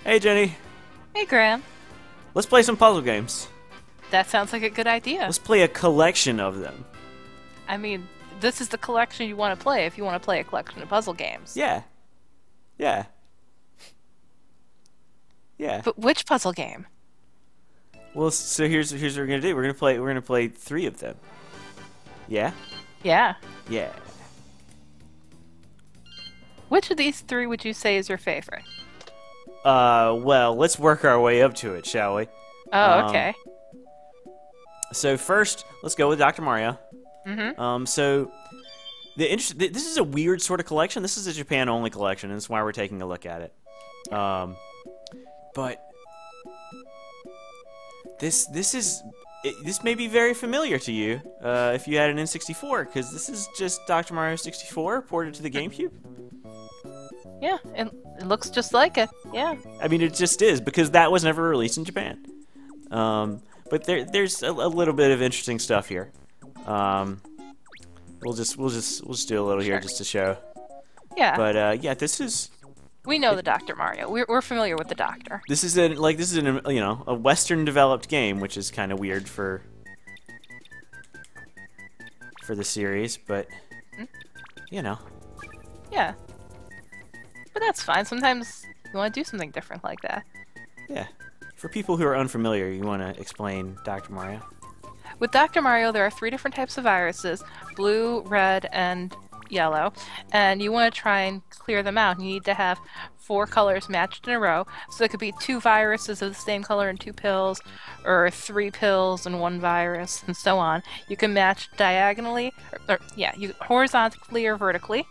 Hey, Jenny. Hey, Graham. Let's play some puzzle games. That sounds like a good idea. Let's play a collection of them. I mean, this is the collection you want to play if you want to play a collection of puzzle games. Yeah. Yeah. Yeah. But which puzzle game? Well, so here's what we're gonna do. We're gonna play 3 of them. Yeah. Yeah. Yeah. Which of these 3 would you say is your favorite? Well, let's work our way up to it, shall we? Oh, okay. So first, let's go with Dr. Mario. Mm-hmm. So this is a weird sort of collection. This is a Japan-only collection, and that's why we're taking a look at it. But this may be very familiar to you if you had an N64, because this is just Dr. Mario 64 ported to the GameCube. Yeah, it looks just like it. Yeah. I mean, it just is, because that was never released in Japan. But there's a little bit of interesting stuff here. We'll just do a little here just to show. Yeah. But yeah, this is. We know the Dr. Mario. We're familiar with the Doctor. This is a Western developed game, which is kind of weird for the series, but you know. Yeah. But that's fine. Sometimes you want to do something different like that. Yeah. For people who are unfamiliar, you want to explain Dr. Mario? With Dr. Mario, there are 3 different types of viruses: blue, red, and yellow. And you want to try and clear them out. You need to have 4 colors matched in a row. So it could be 2 viruses of the same color and 2 pills, or 3 pills and 1 virus, and so on. You can match diagonally, horizontally or vertically.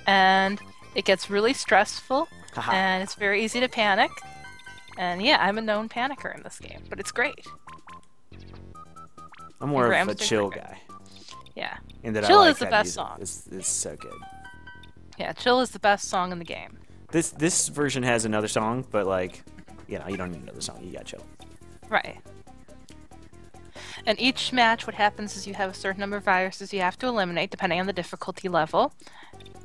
And it gets really stressful, and it's very easy to panic. And yeah, I'm a known panicker in this game, but it's great. I'm more of a chill guy. Yeah. In that Chill I like is the that best music. song. It's so good. Yeah, Chill is the best song in the game. This version has another song, but like, you don't need another song. You got chill. Right. And each match, what happens is you have a certain number of viruses you have to eliminate, depending on the difficulty level.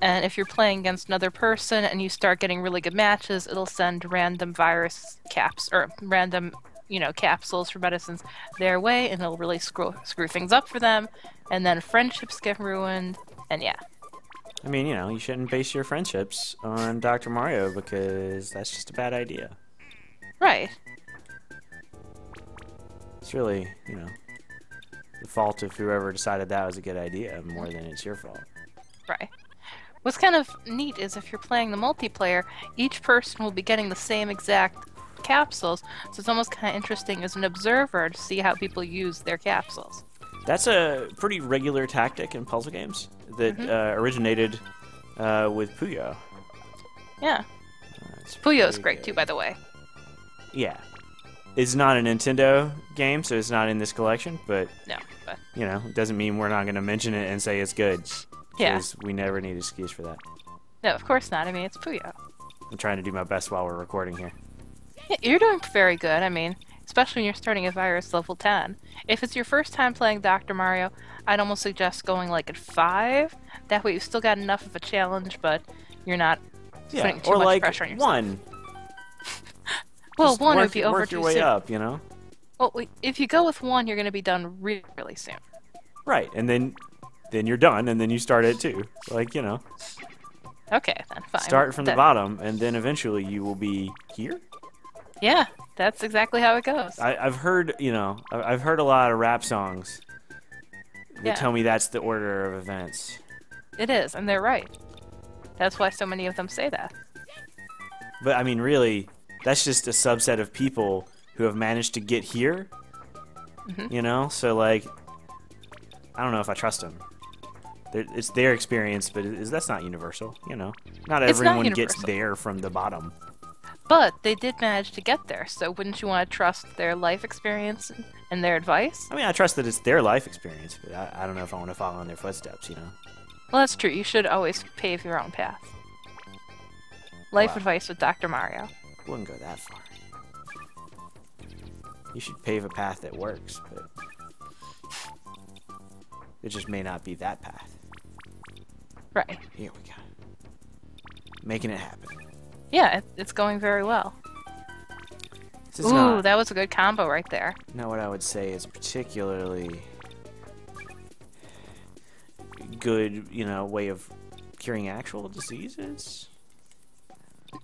And if you're playing against another person and you start getting really good matches, it'll send random virus caps, or random, capsules for medicines their way, and it'll really screw things up for them. And then friendships get ruined, and yeah. I mean, you shouldn't base your friendships on Dr. Mario, because that's just a bad idea. Right. It's really, the fault of whoever decided that was a good idea more than it's your fault. Right. What's kind of neat is if you're playing the multiplayer, each person will be getting the same exact capsules, so it's almost kind of interesting as an observer to see how people use their capsules. That's a pretty regular tactic in puzzle games that originated with Puyo. Yeah. Puyo's great too, by the way. Yeah. It's not a Nintendo game, so it's not in this collection, but no, but it doesn't mean we're not going to mention it and say it's good. Yeah. Because we never need an excuse for that. No, of course not. I mean, it's Puyo. I'm trying to do my best while we're recording here. Yeah, you're doing very good. I mean, especially when you're starting at virus level 10. If it's your first time playing Dr. Mario, I'd almost suggest going like at 5. That way you've still got enough of a challenge, but you're not putting too much pressure on yourself. 1. Well, Just 1 work, would be over work your too way soon. up, Well, if you go with 1, you're going to be done really, really soon. Right, and then you're done, and then you start at 2. Okay, then fine. Start from the bottom, and then eventually you will be here. Yeah, that's exactly how it goes. I've heard, I've heard a lot of rap songs that tell me that's the order of events. It is, and they're right. That's why so many of them say that. But I mean, really, that's just a subset of people who have managed to get here. So like, I don't know if I trust them. It's their experience, but that's not universal. Not everyone gets there from the bottom. But they did manage to get there, so wouldn't you want to trust their life experience and their advice? I mean, I trust that it's their life experience, but I don't know if I want to follow in their footsteps. Well, that's true. You should always pave your own path. Life advice with Dr. Mario. I wouldn't go that far. You should pave a path that works, but it just may not be that path. Right. Here we go. Making it happen. Yeah, it's going very well. This is Ooh, that was a good combo right there. not what I would say is particularly good, way of curing actual diseases.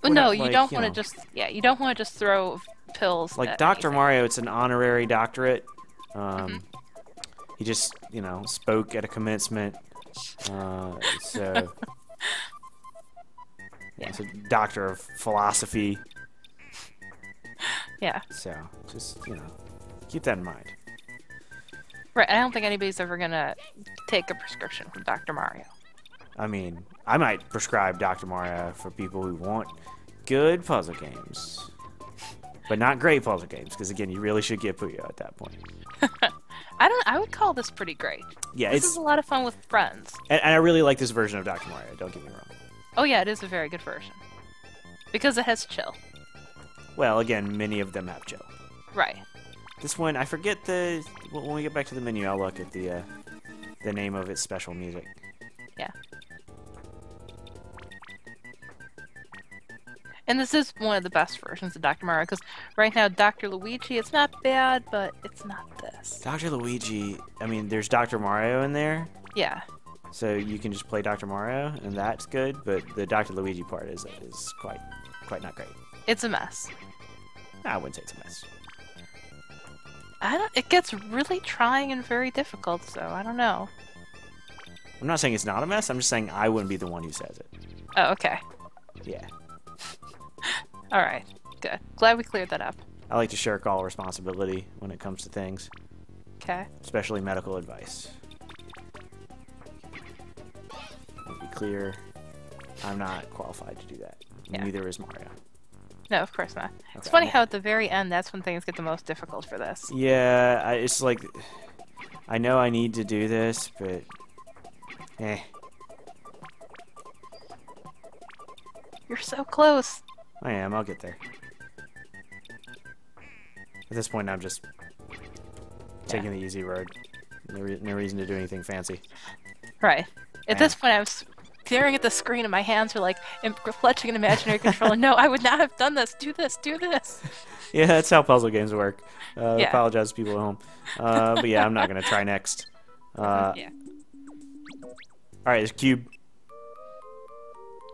Well, no, Like, you don't want to just you don't want to just throw pills. Like at Dr. anything. Mario, it's an honorary doctorate. He just, spoke at a commencement. So it's a doctor of philosophy. Yeah. So just, keep that in mind. Right. I don't think anybody's ever gonna take a prescription from Dr. Mario. I mean, I might prescribe Dr. Mario for people who want good puzzle games. But not great puzzle games, because again, you really should get Puyo at that point. I would call this pretty great. Yeah, this is a lot of fun with friends. And I really like this version of Dr. Mario, don't get me wrong. Oh yeah, it is a very good version. Because it has chill. Well, again, many of them have chill. Right. This one, I forget when we get back to the menu, I'll look at the name of its special music. Yeah. And this is one of the best versions of Dr. Mario, because right now, Dr. Luigi, it's not bad, but it's not this. Dr. Luigi, I mean, there's Dr. Mario in there, Yeah. so you can just play Dr. Mario, and that's good, but the Dr. Luigi part is quite not great. It's a mess. I wouldn't say it's a mess. It gets really trying and very difficult, so I don't know. I'm not saying it's not a mess, I'm just saying I wouldn't be the one who says it. Oh, okay. Yeah. Alright. Good. Glad we cleared that up. I like to shirk all responsibility when it comes to things, Okay. especially medical advice. To be clear, I'm not qualified to do that. Yeah. Neither is Mario. No, of course not. It's Okay. funny how at the very end, that's when things get the most difficult for this. Yeah, it's like, I know I need to do this, but, You're so close. I am, I'll get there. At this point, I'm just taking the easy road. No reason to do anything fancy. Right. At this point, I was staring at the screen and my hands were like clutching an imaginary controller. No, I would not have done this. Do this. Do this. Yeah, that's how puzzle games work. Yeah. Apologize to people at home. But yeah, I'm not going to try next. Yeah. Alright, there's Cube.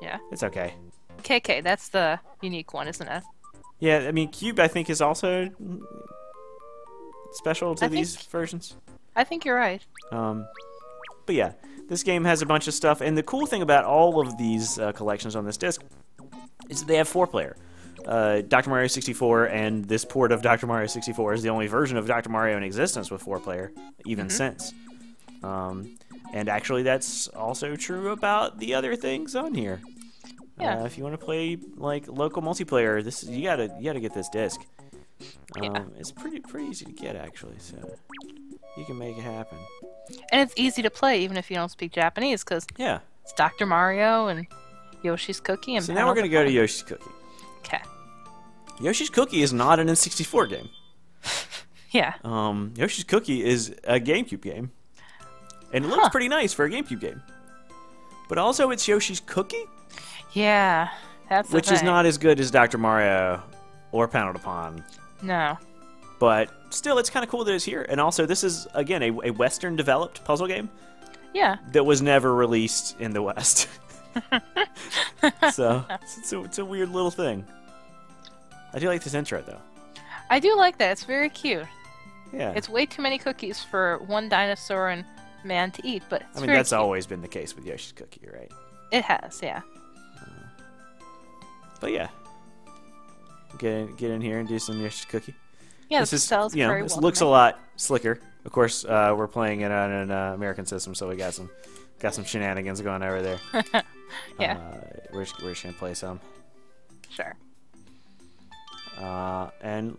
Yeah. It's okay. KK, that's the unique one, isn't it? Yeah, I mean, Cube, I think, is also special to these versions. I think you're right. But yeah, this game has a bunch of stuff, and the cool thing about all of these collections on this disc is that they have 4-player. Dr. Mario 64 and this port of Dr. Mario 64 is the only version of Dr. Mario in existence with 4-player, even since. And actually, that's also true about the other things on here. Yeah. If you want to play like local multiplayer, you gotta get this disc. It's pretty easy to get actually, so you can make it happen. And it's easy to play even if you don't speak Japanese, because it's Dr. Mario and Yoshi's Cookie and. So now we're gonna go to Yoshi's Cookie. Okay. Yoshi's Cookie is not an N64 game. Yeah. Yoshi's Cookie is a GameCube game, and it looks pretty nice for a GameCube game. But also, it's Yoshi's Cookie. Yeah, that's the which is thing. not as good as Dr. Mario or Panel Upon. No. But still, it's kind of cool that it's here. And also, this is, again, a Western-developed puzzle game. Yeah. That was never released in the West. So, it's a weird little thing. I do like this intro, though. I do like that. It's very cute. Yeah. It's way too many cookies for one dinosaur and man to eat, but it's I mean, very that's cute. always been the case with Yoshi's Cookie, right? It has, yeah. But yeah. Get in here and do some Yoshi's Cookie. Yeah, this the is, style's very this well looks a made. lot slicker. Of course, we're playing it on an American system, so we got some shenanigans going over there. Yeah. We're just gonna play some. Sure. And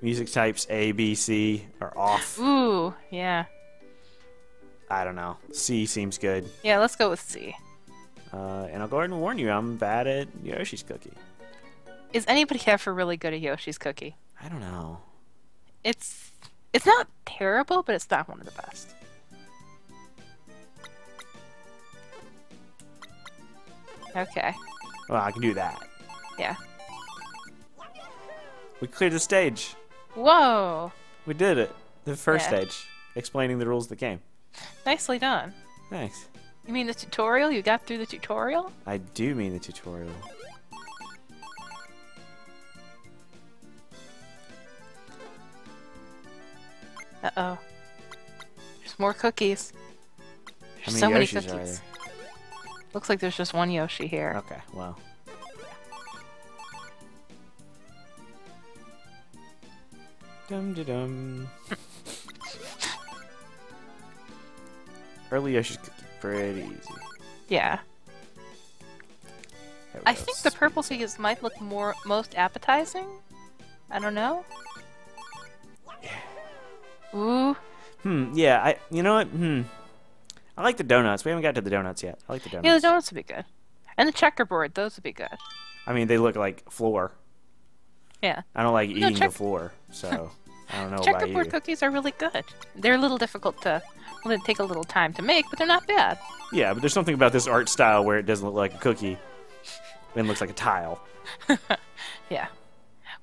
music types A, B, C are off. Ooh, yeah. I don't know. C seems good. Yeah, let's go with C. And I'll go ahead and warn you, I'm bad at Yoshi's Cookie. Is anybody ever really good at Yoshi's Cookie? I don't know. It's not terrible, but it's not one of the best. Okay. Well, I can do that. Yeah. We cleared the stage. Whoa! We did it. The first Yeah. stage, explaining the rules of the game. Nicely done. Thanks. You mean the tutorial? You got through the tutorial? I do mean the tutorial. Uh-oh. There's more cookies. How There's many so many Yoshis are cookies. Looks like there's just one Yoshi here. Okay, well. Dum-de-dum. Early Yoshi's cookie, pretty easy. Yeah. There we I go, think the sweet purple potato. cookies might look most appetizing. I don't know. Ooh. Yeah, you know what? I like the donuts. We haven't got to the donuts yet. I like the donuts. Yeah, the donuts would be good. And the checkerboard, those would be good. I mean, they look like floor. Yeah. I don't like No, eating the floor, so I don't know about Checkerboard you. cookies are really good. They're a little difficult to, well, they take a little time to make, but they're not bad. Yeah, but there's something about this art style where it doesn't look like a cookie and looks like a tile. Yeah.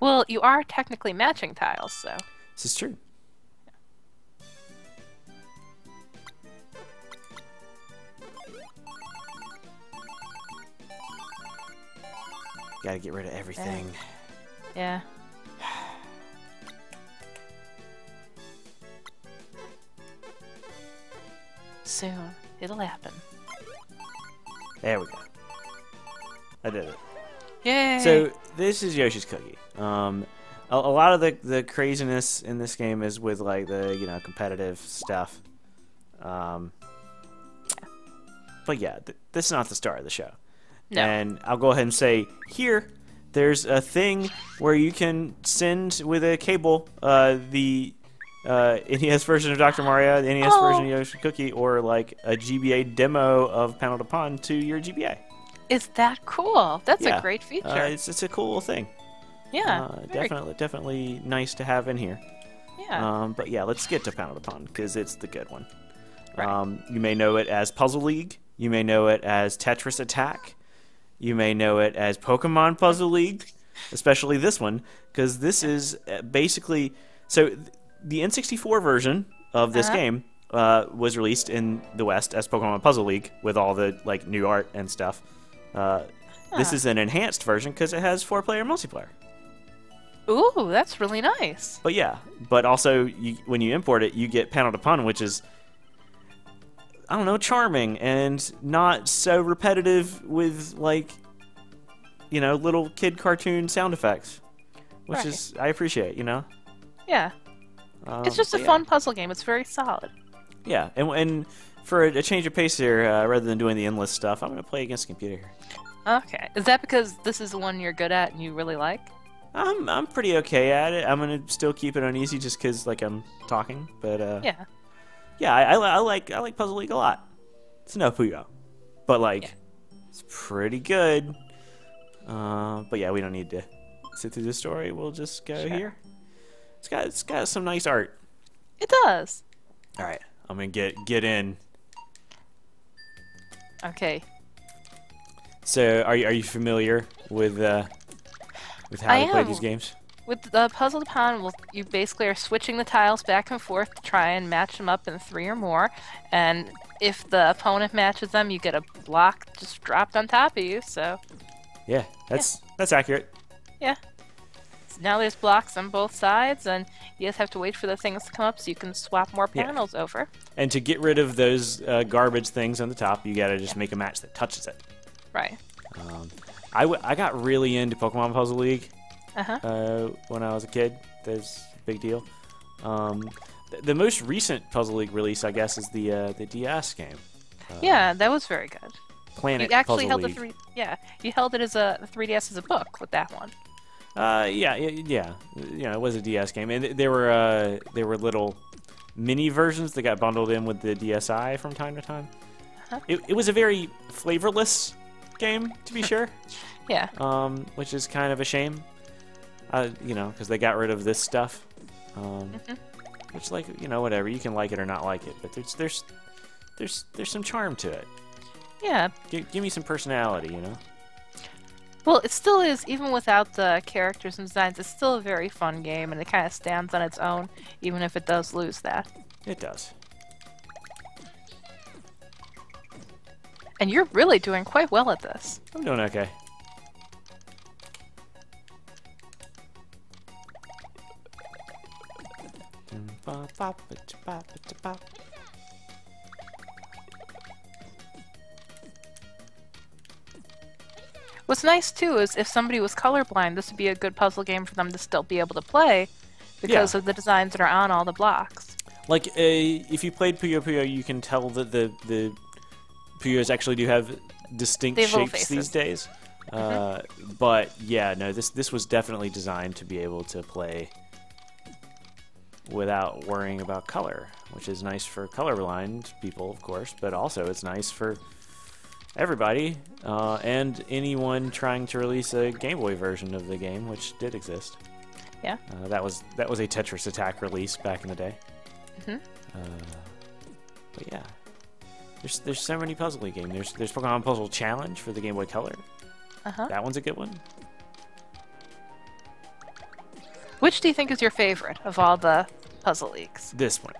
Well, you are technically matching tiles, so. This is true. Gotta get rid of everything. Yeah. Soon. It'll happen. There we go. I did it. Yay! So this is Yoshi's Cookie. A lot of the craziness in this game is with like the competitive stuff. But yeah, this is not the star of the show. No. And I'll go ahead and say here, there's a thing where you can send with a cable the NES version of Dr. Mario, the NES version of Yoshi Cookie, or like a GBA demo of Panel to Pond to your GBA. Is that cool? That's Yeah. a great feature. It's a cool thing. Yeah. very Definitely nice to have in here. cool. Yeah. But yeah, let's get to Panel to Pond because it's the good one. Right. You may know it as Puzzle League. You may know it as Tetris Attack. You may know it as Pokemon Puzzle League, especially this one, because this is basically the N64 version of this game was released in the West as Pokemon Puzzle League with all the like new art and stuff. This is an enhanced version because it has 4-player multiplayer. Ooh, that's really nice. But yeah, but also when you import it, you get Panel to Pond, which is I don't know, charming and not so repetitive with like little kid cartoon sound effects, which Right. is I appreciate. Yeah. It's just a but yeah. fun puzzle game. It's very solid. Yeah, and for a change of pace here, rather than doing the endless stuff, I'm gonna play against the computer here. Okay. Is that because this is the one you're good at and you really like? I'm pretty okay at it. I'm gonna still keep it on easy just because like I'm talking, but Yeah. yeah, I like Puzzle League a lot. It's no Puyo, but like it's pretty good. But yeah, we don't need to sit through the story. We'll just go here. It's got some nice art. It does. All right, I'm gonna get in. Okay. So, are you familiar with how I to play am. these games? With the Puzzle to Pond, well, you basically are switching the tiles back and forth to try and match them up in 3 or more. And if the opponent matches them, you get a block just dropped on top of you. So, Yeah, that's accurate. yeah. Now there's blocks on both sides, and you just have to wait for the things to come up so you can swap more Yeah. panels over. And to get rid of those garbage things on the top, you gotta just make a match that touches it. Right. I got really into Pokemon Puzzle League Uh-huh. when I was a kid. That's a big deal. The most recent Puzzle League release, I guess, is the DS game. Yeah, that was very good. Planet You actually Puzzle held League. you held it as the 3DS as a book with that one. Yeah. It was a DS game, and there were little mini versions that got bundled in with the DSi from time to time. Uh-huh. It was a very flavorless game, to be sure. Yeah. Which is kind of a shame. Because they got rid of this stuff. Which, like, whatever, you can like it or not like it, but there's some charm to it. Yeah. Give me some personality, Well, it still is, even without the characters and designs, it's still a very fun game, and it kind of stands on its own, even if it does lose that. It does. And you're really doing quite well at this. I'm doing okay. What's nice, too, is if somebody was colorblind, this would be a good puzzle game for them to still be able to play because of the designs that are on all the blocks. Like, if you played Puyo Puyo, you can tell that the Puyos actually do have distinct shapes these days. But, yeah, no, this was definitely designed to be able to play without worrying about color, which is nice for colorblind people, of course, but also it's nice for everybody and anyone trying to release a Game Boy version of the game, which did exist. Yeah. That was a Tetris Attack release back in the day. But yeah, there's so many puzzle games. There's Pokemon Puzzle Challenge for the Game Boy Color. That one's a good one. Which do you think is your favorite of all the puzzle leagues? This one.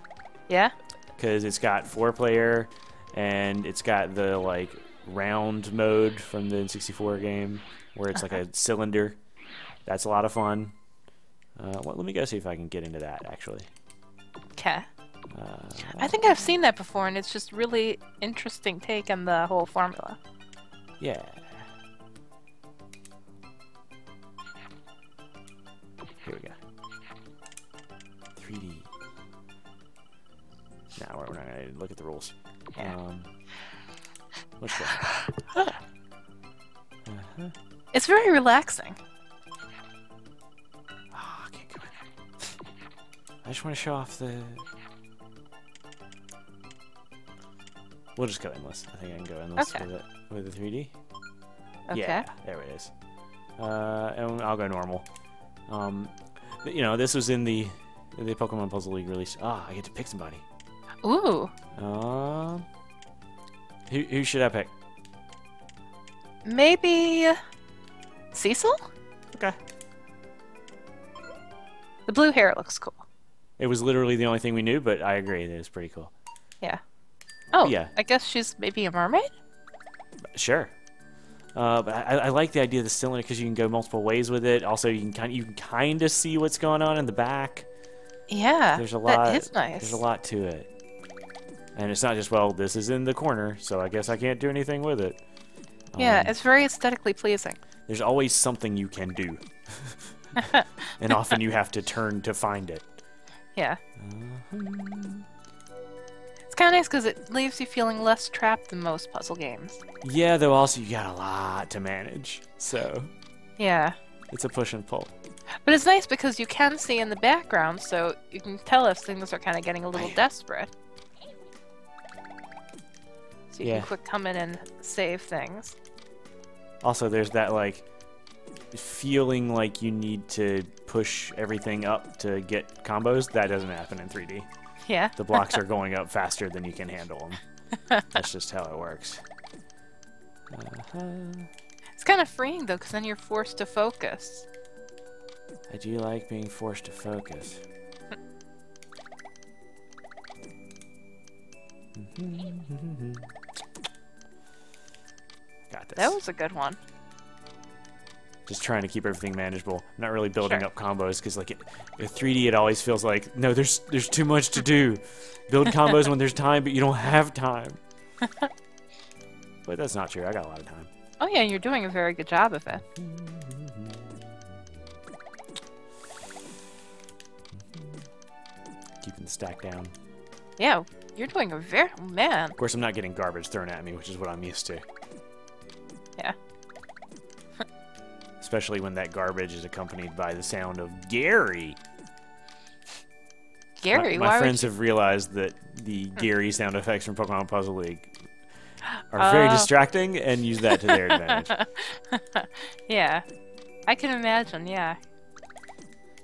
Yeah? Because it's got 4-player, and it's got the, like, round mode from the N64 game, where it's like a cylinder. That's a lot of fun. Well, let me go see if I can get into that, actually. Okay. I think I've seen that before, and it's just really interesting take on the whole formula. Yeah. Here we go. 3D. Now we're not going to look at the rules. Yeah. Let's go. It's very relaxing. Oh, I can't go in there. I just want to show off the... We'll just go endless. I think I can go endless with the 3D. Okay. Yeah, there it is. And I'll go normal. You know, this was in the Pokemon Puzzle League release. Ah, I get to pick somebody. Ooh. Who should I pick? Maybe Cecil? Okay. The blue hair looks cool. It was literally the only thing we knew, but I agree that it's pretty cool. Yeah. Oh, yeah. I guess she's maybe a mermaid? Sure. But I like the idea of the cylinder because you can go multiple ways with it. Also, you can kind of see what's going on in the back. Yeah, there's a lot. That is nice. There's a lot to it, and it's not just, well, this is in the corner, so I guess I can't do anything with it. Yeah, it's very aesthetically pleasing. There's always something you can do, and often you have to turn to find it. Yeah. It's kind of nice because it leaves you feeling less trapped than most puzzle games. Yeah, though also you got a lot to manage, so... Yeah. It's a push and pull. But it's nice because you can see in the background, so you can tell if things are kind of getting a little desperate. So you can quick come in and save things. Also, there's that, like, feeling like you need to push everything up to get combos. That doesn't happen in 3D. Yeah. The blocks are going up faster than you can handle them. That's just how it works. It's kind of freeing, though, because then you're forced to focus. I do like being forced to focus. Got this. That was a good one. Just trying to keep everything manageable. I'm not really building up combos because, like, in 3D, it always feels like, no, there's too much to do. Build combos when there's time, but you don't have time. But that's not true. I got a lot of time. Oh yeah, you're doing a very good job of it. Keeping the stack down. Yeah, you're doing a very... man. Of course, I'm not getting garbage thrown at me, which is what I'm used to. Yeah. Especially when that garbage is accompanied by the sound of Gary. Gary? My friends have realized that the Gary sound effects from Pokemon Puzzle League are very distracting and use that to their advantage. Yeah. I can imagine, yeah.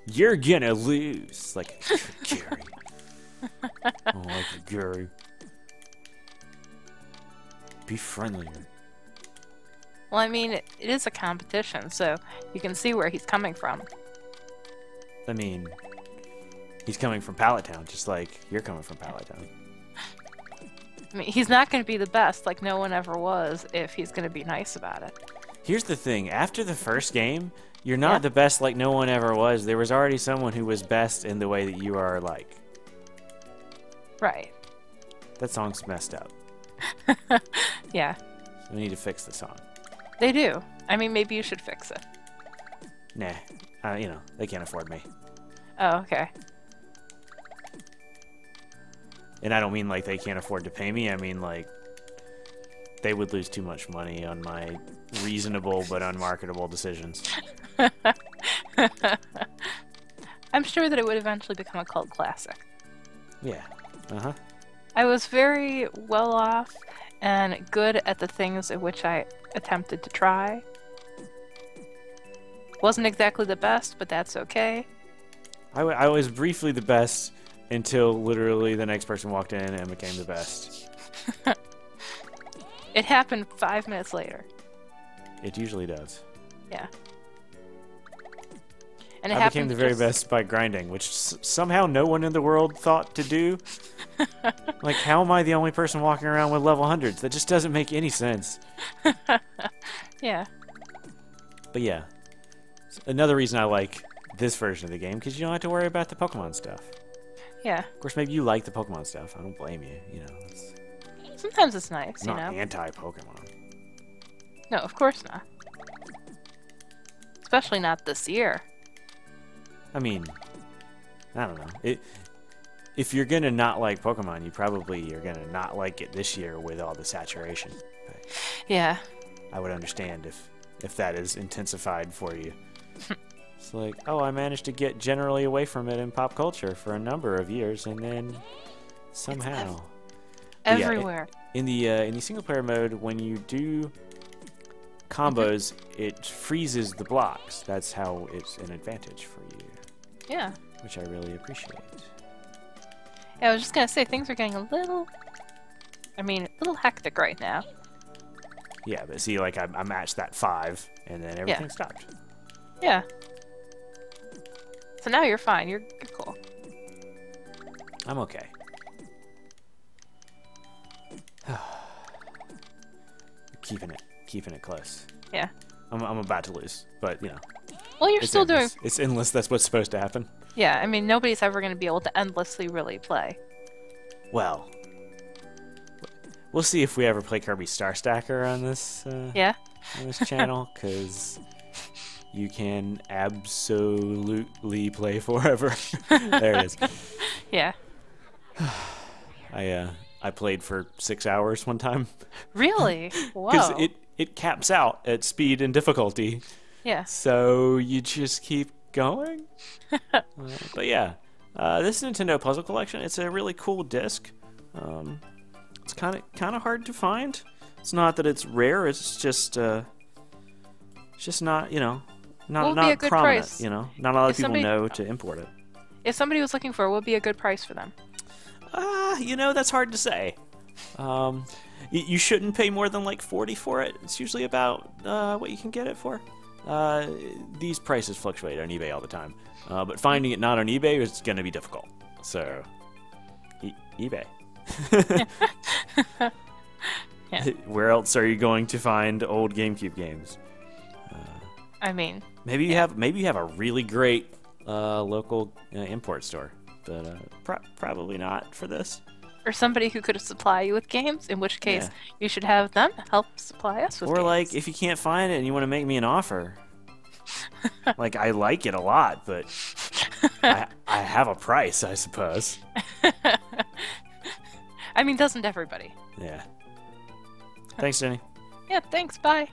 You're gonna lose. Like, Gary. Oh, like Gary. Be friendlier. Well, I mean, it is a competition, so you can see where he's coming from. I mean, he's coming from Pallet Town, just like you're coming from Pallet Town. I mean, he's not going to be the best, like no one ever was, if he's going to be nice about it. Here's the thing. After the first game, you're not the best like no one ever was. There was already someone who was best in the way that you are like. Right. That song's messed up. Yeah. So we need to fix the song. They do. I mean, maybe you should fix it. Nah. You know, they can't afford me. Oh, okay. And I don't mean like they can't afford to pay me. I mean like they would lose too much money on my reasonable but unmarketable decisions. I'm sure that it would eventually become a cult classic. Yeah. Uh-huh. I was very well off and good at the things in which I attempted to try. Wasn't exactly the best, but that's okay. I was briefly the best until literally the next person walked in and became the best. It happened 5 minutes later. It usually does. Yeah. And I became the very best by grinding, which somehow no one in the world thought to do. Like, how am I the only person walking around with level 100s? That just doesn't make any sense. Yeah. But yeah, another reason I like this version of the game, because you don't have to worry about the Pokemon stuff. Yeah. Of course, maybe you like the Pokemon stuff. I don't blame you. You know, Sometimes it's nice, I'm not anti-Pokemon. No, of course not. Especially not this year. I mean, I don't know. If you're gonna not like Pokemon, you probably are gonna not like it this year with all the saturation. But Yeah. I would understand if that is intensified for you. It's like, oh, I managed to get generally away from it in pop culture for a number of years, and then somehow Everywhere. Yeah, in the single player mode, when you do combos, it freezes the blocks. That's how it's an advantage for you. Yeah. Which I really appreciate. Yeah, I was just gonna say things are getting a little hectic right now. Yeah, but see, like I matched that 5, and then everything stopped. Yeah. So now you're fine. You're cool. I'm okay. Keeping it close. Yeah. I'm about to lose, but you know. Well, you're still endless. It's endless. That's what's supposed to happen. Yeah, I mean, nobody's ever going to be able to endlessly really play. Well, we'll see if we ever play Kirby Star Stacker on this. On this channel, because you can absolutely play forever. There it is. Yeah. I played for 6 hours one time. Really? Whoa. Because it caps out at speed and difficulty. Yeah. So you just keep going. But yeah, this Nintendo Puzzle Collection, it's a really cool disc. It's kind of hard to find. It's not that it's rare. It's just not, you know, not prominent. Price? You know, not a lot of people know to import it. If somebody was looking for it, what would be a good price for them? You know, that's hard to say. You shouldn't pay more than like 40 for it. It's usually about what you can get it for. These prices fluctuate on eBay all the time, but finding it not on eBay is going to be difficult. So, eBay. Yeah. Where else are you going to find old GameCube games? I mean, maybe you have a really great local import store, but probably not for this. Or somebody who could supply you with games, in which case you should have them help supply us with games. Or like, if you can't find it and you want to make me an offer. Like, I like it a lot, but I have a price, I suppose. I mean, doesn't everybody? Yeah. Thanks, Jenny. Yeah, thanks. Bye.